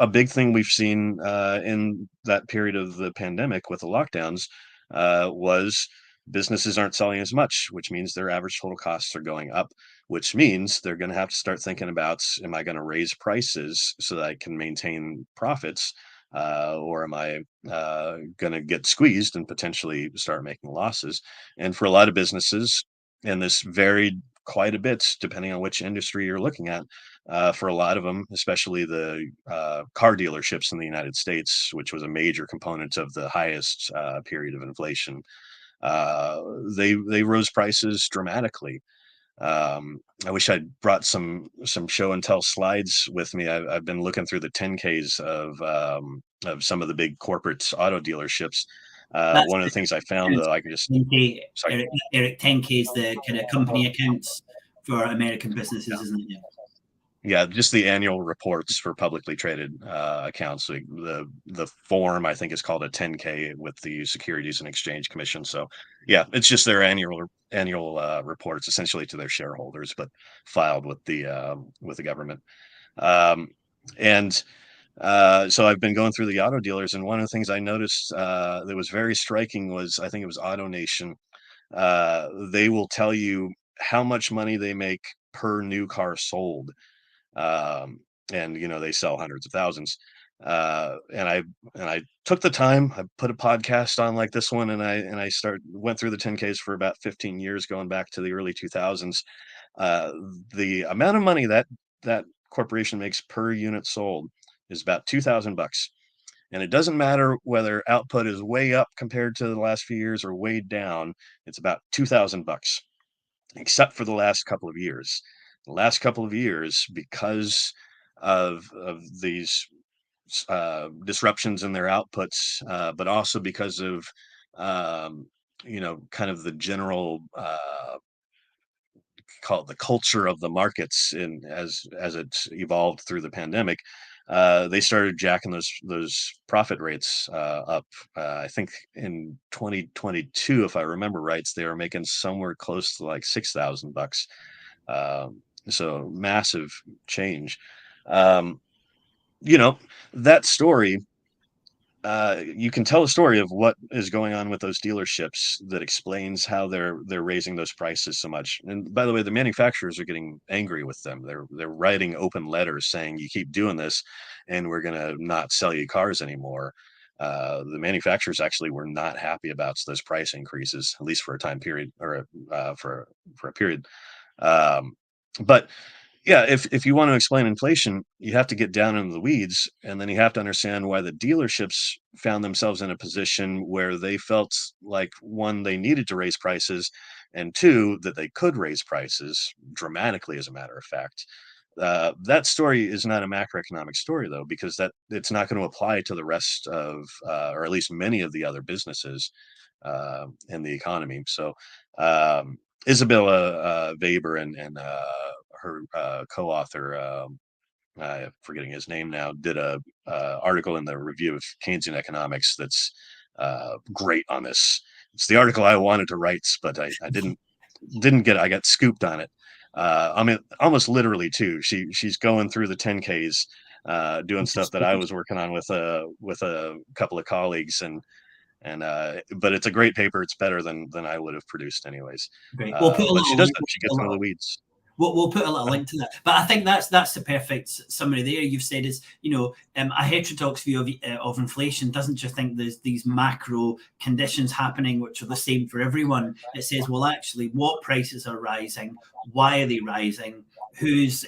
a big thing we've seen in that period of the pandemic with the lockdowns was businesses aren't selling as much, which means their average total costs are going up, which means they're going to have to start thinking about, am I going to raise prices so that I can maintain profits? Or am I going to get squeezed and potentially start making losses? And for a lot of businesses, and this varied quite a bit depending on which industry you're looking at, for a lot of them, especially the car dealerships in the United States, which was a major component of the highest period of inflation, they rose prices dramatically. I wish I'd brought some show and tell slides with me. I've been looking through the 10Ks of some of the big corporate auto dealerships. That's One of the things I found, though, I could just 10K, sorry. Eric, 10K is the kind of company accounts for American businesses, Yeah. isn't it? Yeah. Yeah, just the annual reports for publicly traded accounts. Like the form, I think, is called a 10K with the Securities and Exchange Commission. So yeah, it's just their annual reports, essentially to their shareholders, but filed with the government. Um, and so I've been going through the auto dealers, and one of the things I noticed that was very striking was, I think it was AutoNation. They will tell you how much money they make per new car sold, um, and they sell hundreds of thousands. And I took the time. I put a podcast on like this one, and I went through the 10Ks for about 15 years, going back to the early 2000s. Uh, the amount of money that corporation makes per unit sold is about $2,000. And it doesn't matter whether output is way up compared to the last few years or way down. It's about $2,000, except for the last couple of years. The last couple of years, because of these disruptions in their outputs, but also because of um, kind of the general call it the culture of the markets in as it's evolved through the pandemic. They started jacking those profit rates up. I think in 2022, if I remember right, they were making somewhere close to like $6,000. So massive change. Um, you know, that story, you can tell a story of what is going on with those dealerships that explains how they're raising those prices so much. And by the way, the manufacturers are getting angry with them. They're writing open letters saying, you keep doing this, and we're gonna not sell you cars anymore. The manufacturers actually were not happy about those price increases, at least for a time period, or for a period. Um, but yeah, if you want to explain inflation, you have to get down into the weeds, and then you have to understand why the dealerships found themselves in a position where they felt like, one, they needed to raise prices, and two, that they could raise prices dramatically, as a matter of fact. That story is not a macroeconomic story, though, because that it's not going to apply to the rest of, or at least many of the other businesses in the economy. So, Isabella Weber and her co-author, I'm forgetting his name now, did a article in the Review of Keynesian Economics that's great on this. It's the article I wanted to write, but I didn't get it. I got scooped on it. I mean, almost literally too. She's going through the 10Ks, doing stuff that I was working on with a couple of colleagues, and but it's a great paper. It's better than I would have produced anyways. Great. We'll put a But she little does link. that. She gets into the weeds. We'll put a little link to that. But I think that's the perfect summary there. You've said is, a heterodox view of inflation doesn't just think there's these macro conditions happening which are the same for everyone. It says, well, actually, what prices are rising? Why are they rising? Who's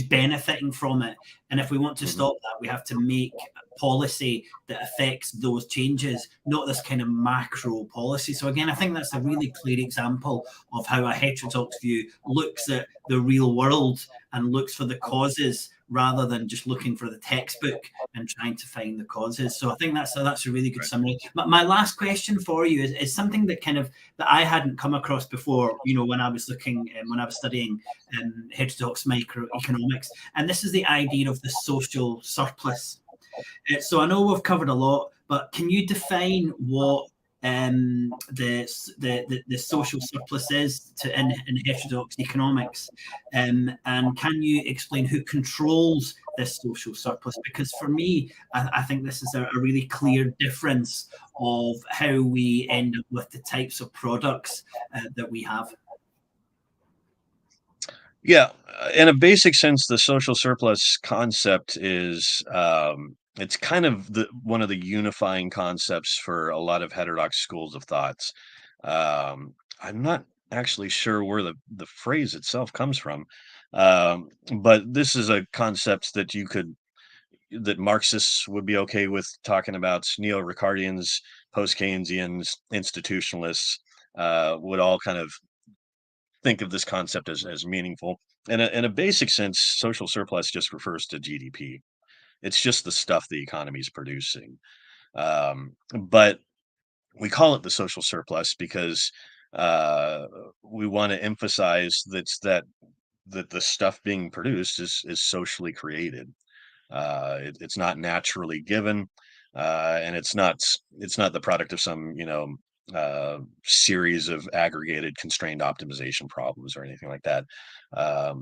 benefiting from it? And if we want to stop that, we have to make policy that affects those changes, not this kind of macro policy. So again, I think that's a really clear example of how a heterodox view looks at the real world and looks for the causes rather than just looking for the textbook and trying to find the causes. So I think that's a really good summary. My last question for you is something that that I hadn't come across before, when I was studying heterodox microeconomics, and this is the idea of the social surplus. So I know we've covered a lot, but can you define what the social surplus is in heterodox economics, and can you explain who controls this social surplus? Because for me, I think this is a really clear difference of how we end up with the types of products that we have. Yeah, in a basic sense, the social surplus concept is it's kind of one of the unifying concepts for a lot of heterodox schools of thoughts. I'm not actually sure where the phrase itself comes from, but this is a concept that Marxists would be okay with talking about. Neo-Ricardians, post-Keynesians, institutionalists would all kind of think of this concept as meaningful. In a basic sense, social surplus just refers to GDP. It's just the stuff the economy is producing. But we call it the social surplus because we want to emphasize that that the stuff being produced is socially created. It's not naturally given, and it's not the product of some series of aggregated constrained optimization problems or anything like that.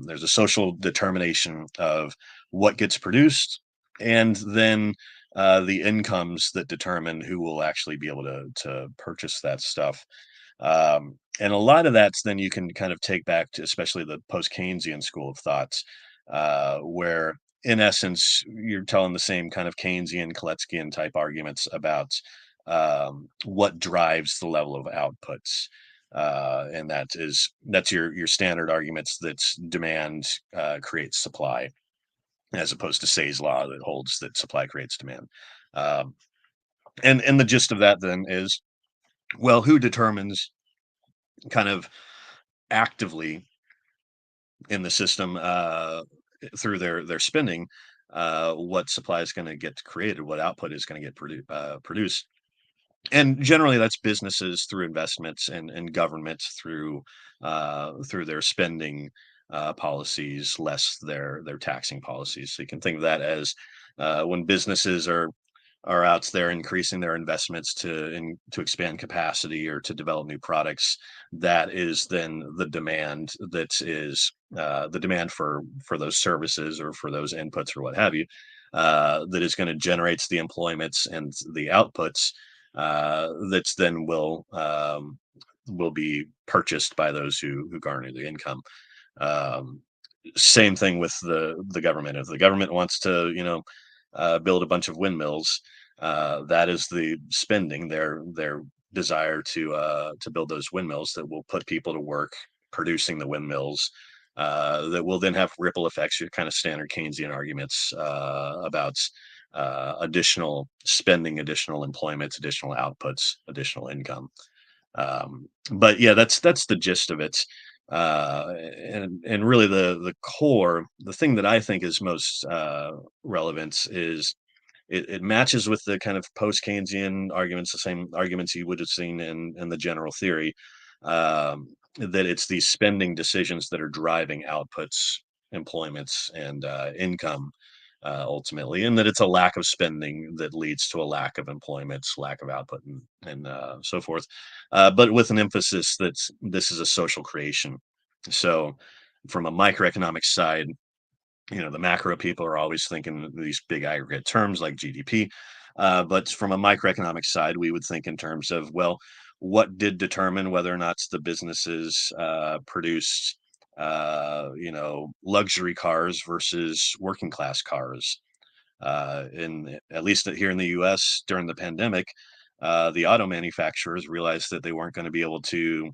There's a social determination of what gets produced, and then the incomes that determine who will actually be able to purchase that stuff. And a lot of that's then you can kind of take back to especially the post-Keynesian school of thoughts, where in essence you're telling the same kind of Keynesian, Kaleckian type arguments about what drives the level of outputs. And that's your standard arguments that demand creates supply, as opposed to Say's law that holds that supply creates demand. And the gist of that then is, well, who determines kind of actively in the system through their spending what supply is going to get created, what output is going to get produced? And generally that's businesses through investments, and governments through their spending policies, less their taxing policies. So you can think of that as when businesses are out there increasing their investments to expand capacity or to develop new products. That is then the demand that is the demand for those services or for those inputs or what have you, that is going to generate the employments and the outputs that then will be purchased by those who garner the income. Same thing with the government. If the government wants to, build a bunch of windmills, that is the spending, their desire to build those windmills that will put people to work producing the windmills, that will then have ripple effects, your kind of standard Keynesian arguments about additional spending, additional employment, additional outputs, additional income. But yeah, that's the gist of it. And really the core, the thing that I think is most relevant is it matches with the kind of post-Keynesian arguments, the same arguments you would have seen in the general theory, that it's these spending decisions that are driving outputs, employments, and income ultimately, and that it's a lack of spending that leads to a lack of employment, lack of output, and so forth. But with an emphasis that this is a social creation. So from a microeconomics side, the macro people are always thinking these big aggregate terms like GDP. But from a microeconomic side, we would think in terms of, well, what did determine whether or not the businesses produced, luxury cars versus working class cars? At least here in the U.S. during the pandemic, the auto manufacturers realized that they weren't going to be able to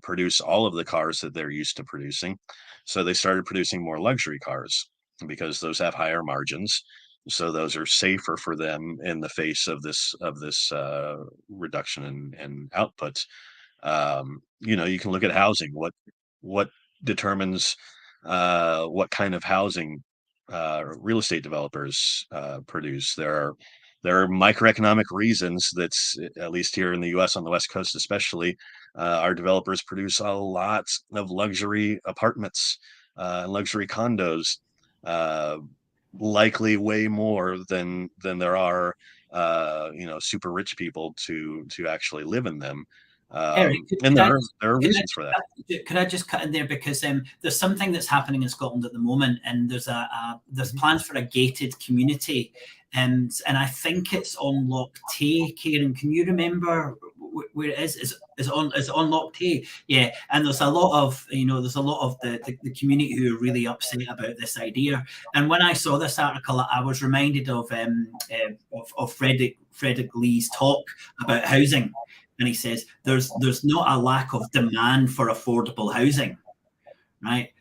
produce all of the cars that they're used to producing. So they started producing more luxury cars because those have higher margins. So those are safer for them in the face of this reduction in output. You can look at housing. What determines what kind of housing real estate developers produce? There are microeconomic reasons that, at least here in the U.S. on the West Coast especially, our developers produce a lot of luxury apartments, luxury condos, likely way more than there are super rich people to actually live in them. Eric, And there are reasons for that. Could I just cut in there, because there's something that's happening in Scotland at the moment, and there's plans for a gated community, and I think it's on Loch Tay. Kieran, can you remember where it is? Is on Loch Tay? Yeah, and there's a lot of the community who are really upset about this idea. And when I saw this article, I was reminded of Frederic Lee's talk about housing. And he says there's not a lack of demand for affordable housing, right?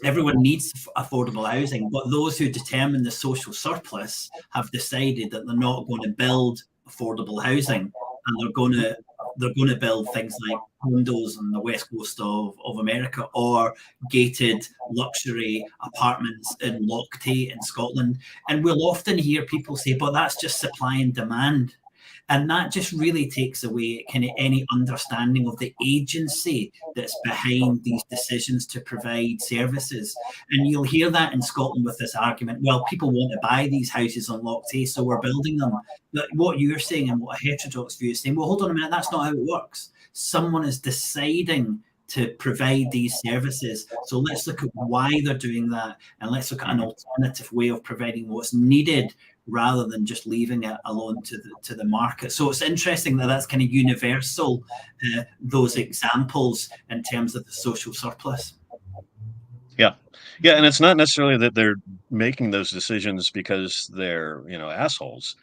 Everyone needs affordable housing, but those who determine the social surplus have decided that they're not going to build affordable housing, and they're going to build things like condos on the west coast of America, or gated luxury apartments in Loch Tay in Scotland. And we'll often hear people say, but that's just supply and demand. And that just really takes away kind of any understanding of the agency that's behind these decisions to provide services. And you'll hear that in Scotland with this argument, well, people want to buy these houses on Loch Tay, so we're building them. But what you're saying and what a heterodox view is saying, well, hold on a minute, that's not how it works. Someone is deciding to provide these services. So let's look at why they're doing that, and let's look at an alternative way of providing what's needed rather than just leaving it alone to the market. So it's interesting that that's kind of universal, those examples in terms of the social surplus. Yeah. Yeah. And it's not necessarily that they're making those decisions because they're, assholes.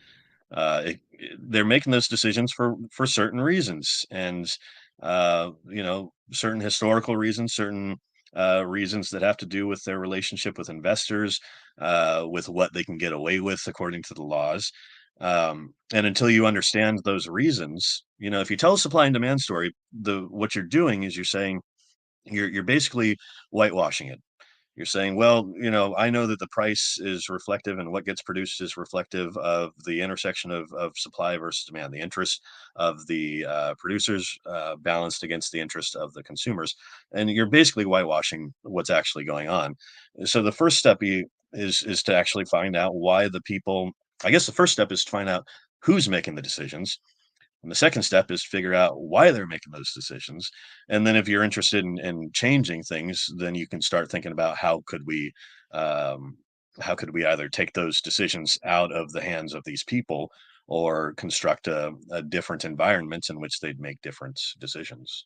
They're making those decisions for certain reasons, and certain historical reasons, certain reasons that have to do with their relationship with investors, with what they can get away with according to the laws. And until you understand those reasons, if you tell a supply and demand story, what you're doing is you're saying you're basically whitewashing it. You're saying, well, I know that the price is reflective and what gets produced is reflective of the intersection of supply versus demand, the interest of the producers balanced against the interest of the consumers. And you're basically whitewashing what's actually going on. So the first step is to actually find out why the people, I guess the first step is to find out who's making the decisions. And the second step is to figure out why they're making those decisions. And then if you're interested in changing things, then you can start thinking about how could we either take those decisions out of the hands of these people or construct a different environment in which they'd make different decisions.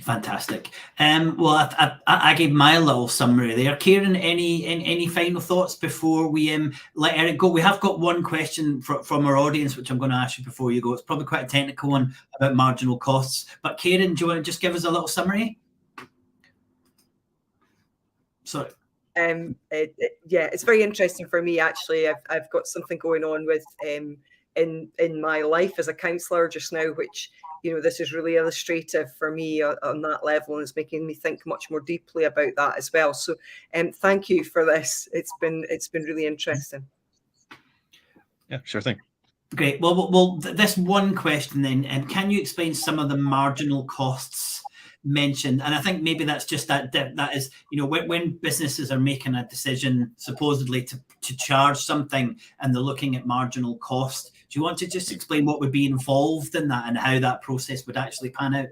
Fantastic. Well, I gave my little summary there. Kieran, any final thoughts before we let Eric go? We have got one question from our audience, which I'm going to ask you before you go. It's probably quite a technical one about marginal costs. But Kieran, do you want to just give us a little summary? Sorry. It's very interesting for me, actually. I've got something going on with in my life as a counsellor just now, which this is really illustrative for me on that level, and it's making me think much more deeply about that as well. So thank you for this. It's been really interesting. Yeah, sure thing. Great. Well, this one question then, can you explain some of the marginal costs mentioned? And I think maybe that's just that is, when businesses are making a decision supposedly to charge something and they're looking at marginal cost, do you want to just explain what would be involved in that and how that process would actually pan out?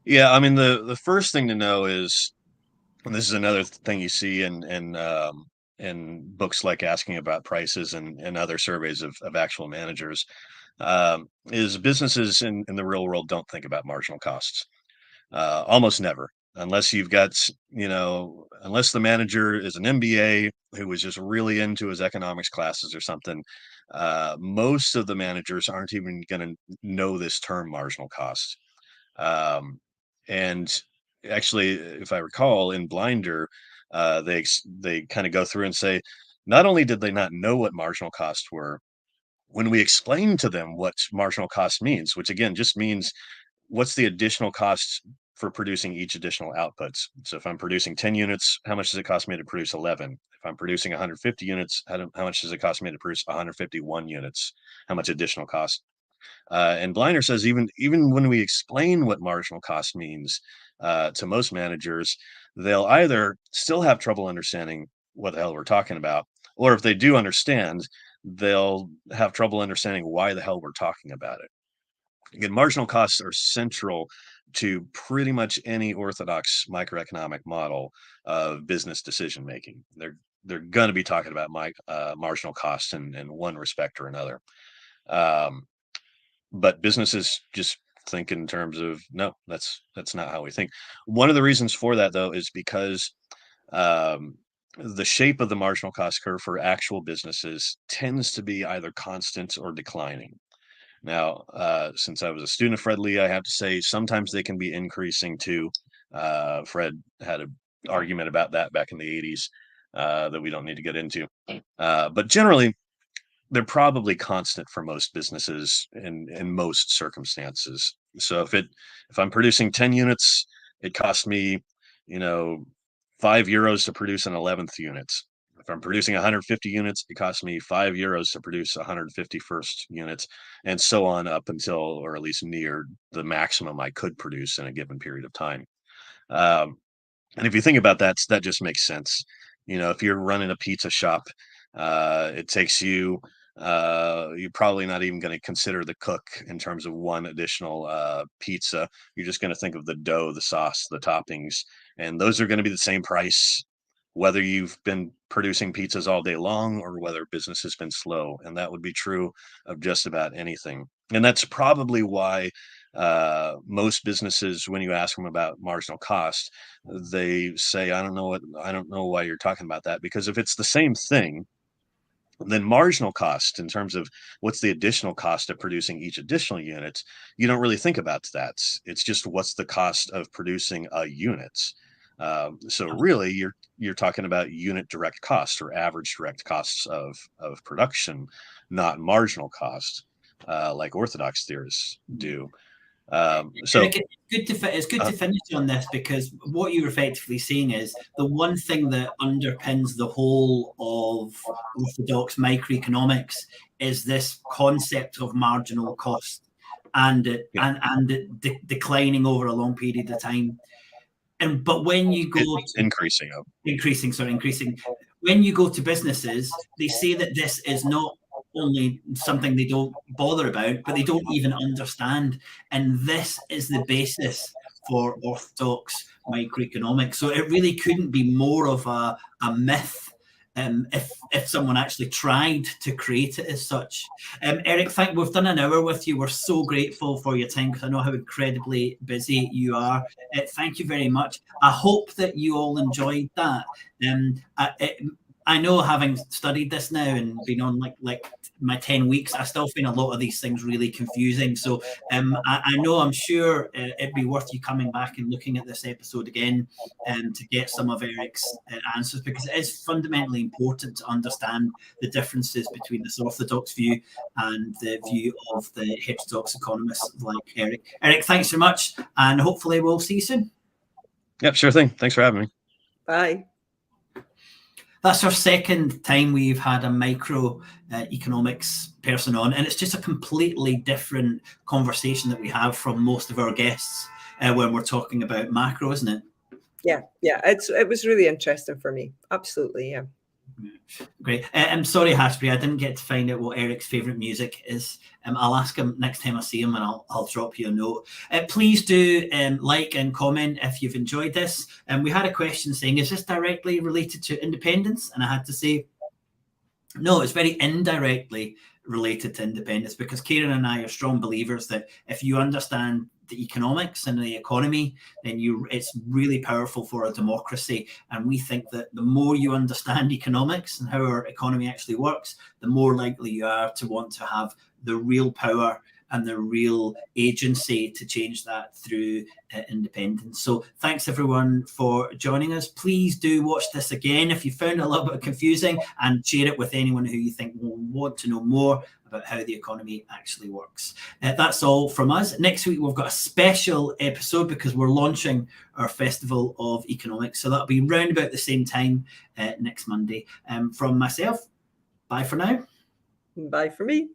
Yeah, I mean, the first thing to know is, and this is another thing you see in books like Asking About Prices and other surveys of actual managers, is businesses in the real world don't think about marginal costs. Almost never, unless you've got, unless the manager is an MBA who was just really into his economics classes or something. Most of the managers aren't even going to know this term marginal cost. And actually, if I recall, in Blinder, they kind of go through and say, not only did they not know what marginal costs were, when we explained to them what marginal cost means, which again just means what's the additional cost for producing each additional outputs. So if I'm producing 10 units, how much does it cost me to produce 11? If I'm producing 150 units, how much does it cost me to produce 151 units? How much additional cost? And Blinder says even when we explain what marginal cost means to most managers, they'll either still have trouble understanding what the hell we're talking about, or if they do understand, they'll have trouble understanding why the hell we're talking about it. Again, marginal costs are central to pretty much any orthodox microeconomic model of business decision making. They're going to be talking about marginal costs in one respect or another. But businesses just think in terms of, no, that's not how we think. One of the reasons for that, though, is because the shape of the marginal cost curve for actual businesses tends to be either constant or declining. Now, since I was a student of Fred Lee, I have to say sometimes they can be increasing too. Fred had an argument about that back in the 80s that we don't need to get into. But generally, they're probably constant for most businesses in most circumstances. So if I'm producing 10 units, it costs me, €5 to produce an 11th unit. If If I'm producing 150 units, it costs me €5 to produce 150 first units, and so on up until, or at least near, the maximum I could produce in a given period of time. Um, and if you think about that, that just makes sense. If you're running a pizza shop, it takes you, you're probably not even going to consider the cook in terms of one additional pizza. You're just going to think of the dough, the sauce, the toppings, and those are going to be the same price whether you've been producing pizzas all day long or whether business has been slow. And that would be true of just about anything. And that's probably why most businesses, when you ask them about marginal cost, they say, I don't know why you're talking about that, because if it's the same thing, then marginal cost in terms of what's the additional cost of producing each additional unit, you don't really think about that. It's just what's the cost of producing a unit. So really, you're talking about unit direct cost or average direct costs of production, not marginal cost, like orthodox theorists do. So Eric, it's good to finish on this, because what you're effectively saying is the one thing that underpins the whole of orthodox microeconomics is this concept of marginal cost and declining over a long period of time. But when you go increasing. When you go to businesses, they say that this is not only something they don't bother about, but they don't even understand. And this is the basis for orthodox microeconomics. So it really couldn't be more of a myth if someone actually tried to create it as such. Eric, we've done an hour with you. We're so grateful for your time, because I know how incredibly busy you are. Thank you very much. I hope that you all enjoyed that. I know, having studied this now and been on like my 10 weeks, I still find a lot of these things really confusing. So I'm sure it'd be worth you coming back and looking at this episode again to get some of Eric's answers, because it is fundamentally important to understand the differences between this orthodox view and the view of the heterodox economists like Eric. Eric, thanks so much, and hopefully we'll see you soon. Yep, sure thing. Thanks for having me. Bye. That's our second time we've had a microeconomics person on, and it's just a completely different conversation that we have from most of our guests when we're talking about macro, isn't it? Yeah, it was really interesting for me. Absolutely, yeah. Great. I'm sorry, Hashbury, I didn't get to find out what Eric's favourite music is. I'll ask him next time I see him, and I'll drop you a note. Please do like and comment if you've enjoyed this. We had a question saying, is this directly related to independence? And I had to say, no, it's very indirectly related to independence, because Kieran and I are strong believers that if you understand the economics and the economy, then it's really powerful for a democracy. And we think that the more you understand economics and how our economy actually works, the more likely you are to want to have the real power and the real agency to change that through independence. So thanks everyone for joining us. Please do watch this again if you found it a little bit confusing, and share it with anyone who you think will want to know more about how the economy actually works. That's all from us. Next week, we've got a special episode because we're launching our Festival of Economics. So that'll be round about the same time next Monday. From myself, bye for now. Bye for me.